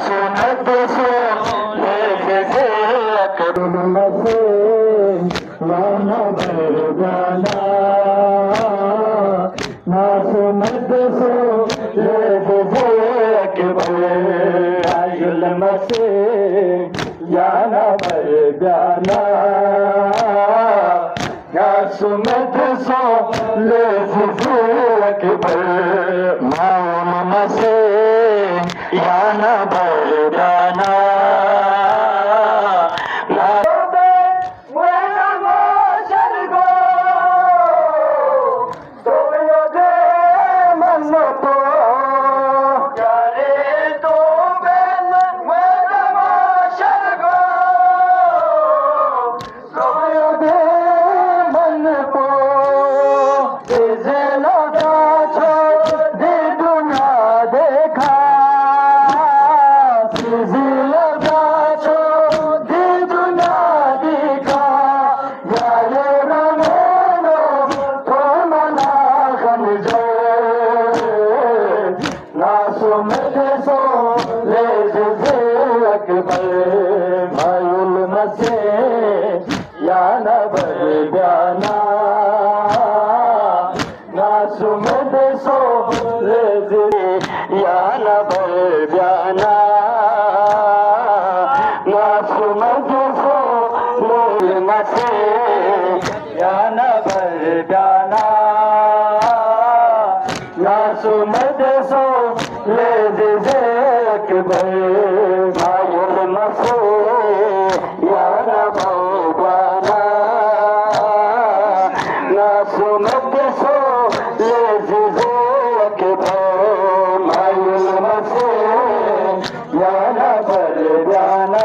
सुनत सो लेके से लाना बरगाना ना सुनत सो लेके आयुल मसे याना बरगाना ना सुनत सो लेके माउन मसे याना बरगाना मायुल मसे याना बरगाना ना सुमद सो याना बरगाना ना सुमद सो मसे याना बरगाना ना सुमद सो मायुल मसे याना बरगाना ना सुमद सो मायुल मसे याना बरगाना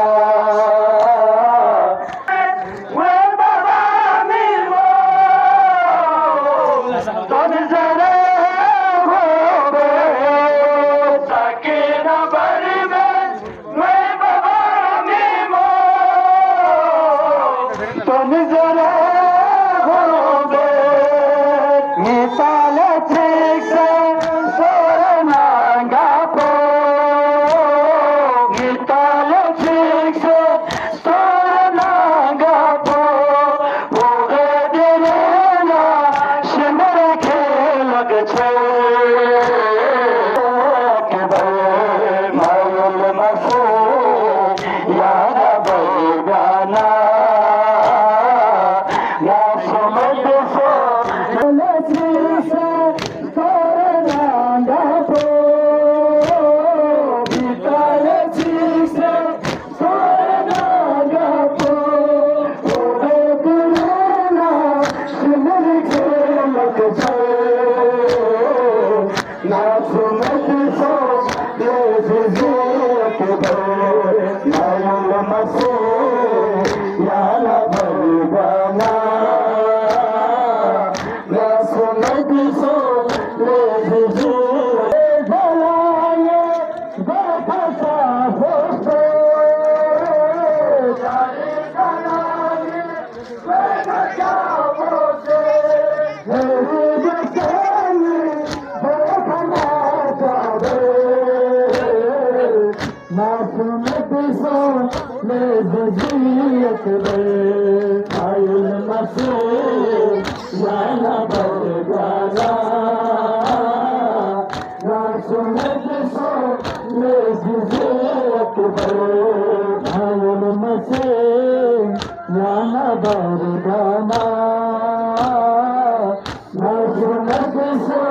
आयुल मसे याना बरगाना ना सुनत सो आयुल मसे याना बरगाना ना सुनत सो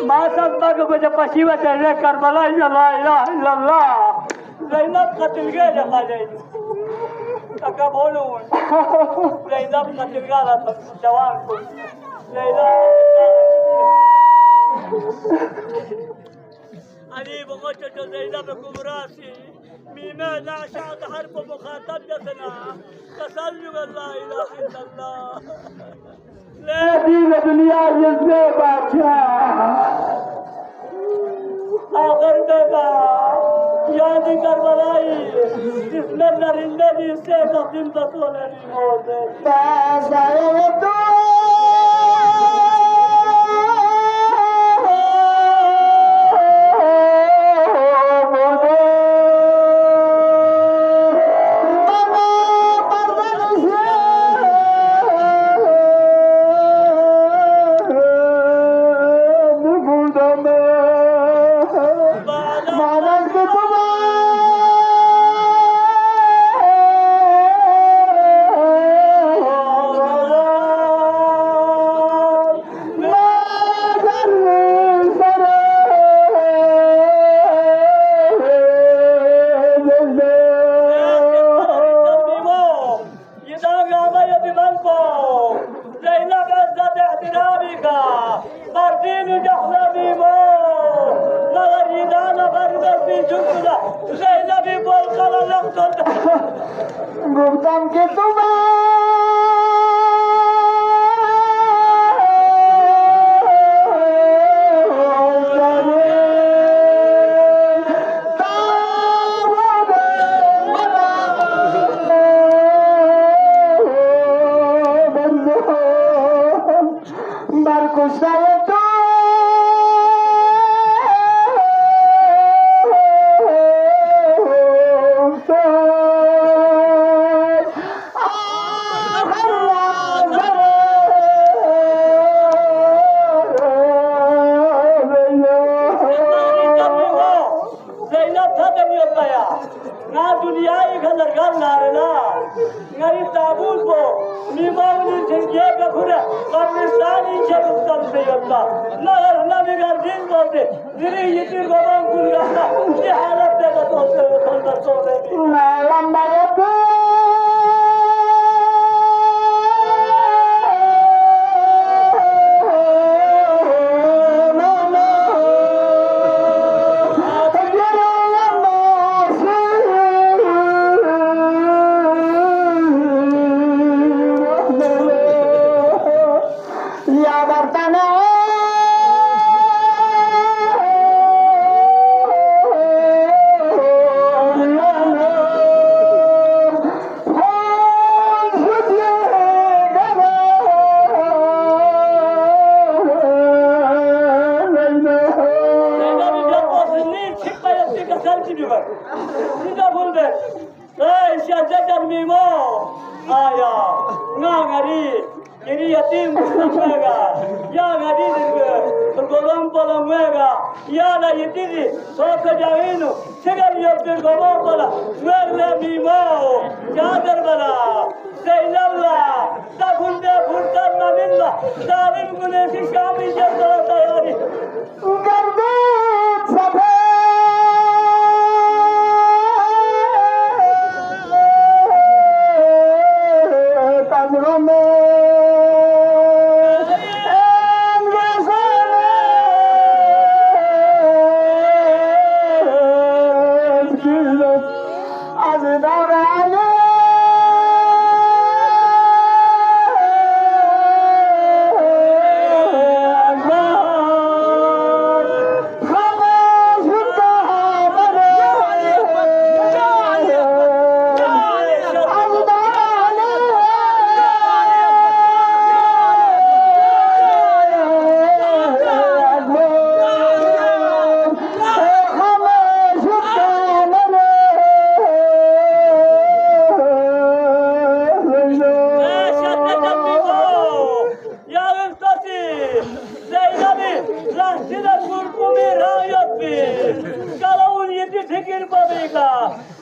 माँ को कुछ पसीवा चढ़ने करबला जैनब कतिल गए देखा जाए काका बोलूं जैनब कतिल गया था जवान को أني بغشة زينب كبراسي مما نعشى حرب مخاطب جسنا تسلم لا إله إلا الله لا دين دنيا يزني بادشاہ آخر دیتا یادی کربلائی جس میں نرندے جی سے تقدیم رسول علی موزے गुप्तम के तुम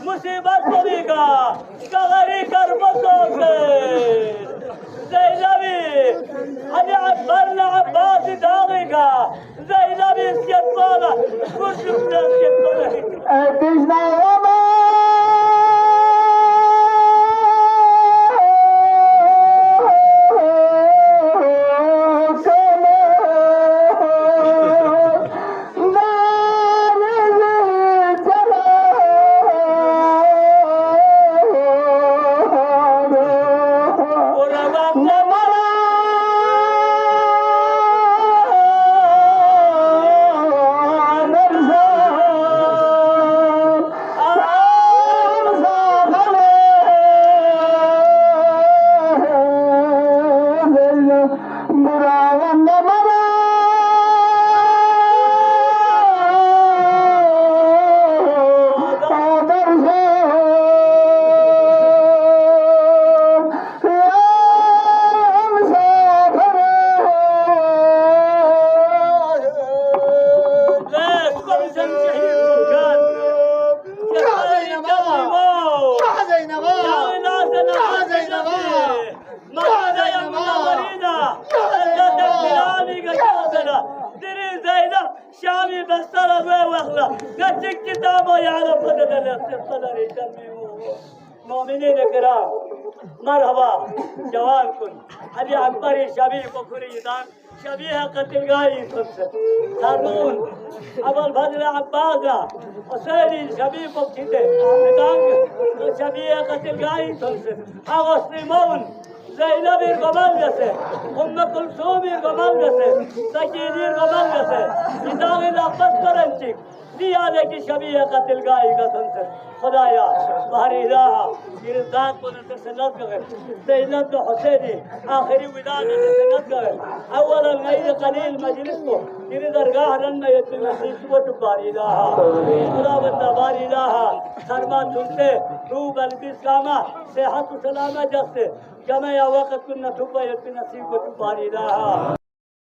मुसीबत को भी का गरी कर बसों से برنا عباس داغيقا زينب السيطانة كل شفنا السيطانة أتجنا وما شامي بسر واخلا قد كتابه يعرف بدل الصدر يتممه مؤمنين الكرام مرحبا جوابكم ابي عبقري شبيه بكريدان شبيه قتل غاي خمسه هارون ابو الفضل عباس حسين شبيه بكيته بدان شبيه قتل غاي خمسه اغسطيمون زينب القمر جسے ام کلثوم القمر جسے سکینی القمر جسے اداغ الاقص کرنچک دیانے کی شبیہ قتل گائی قسم سے خدایا بحری الہا گرزان کو نتر سے نت گئے زینب حسینی آخری وداد سے نت گئے اولا غیر قلیل مجلس کو تیری درگاہ رن میں یتن نصیبت باری الہا خدا بندہ باری الہا سرما سنتے روح بلبی اسلامہ صحت و سلامہ جس سے جمع وقت كنا تبا يتنسيب وتباري لها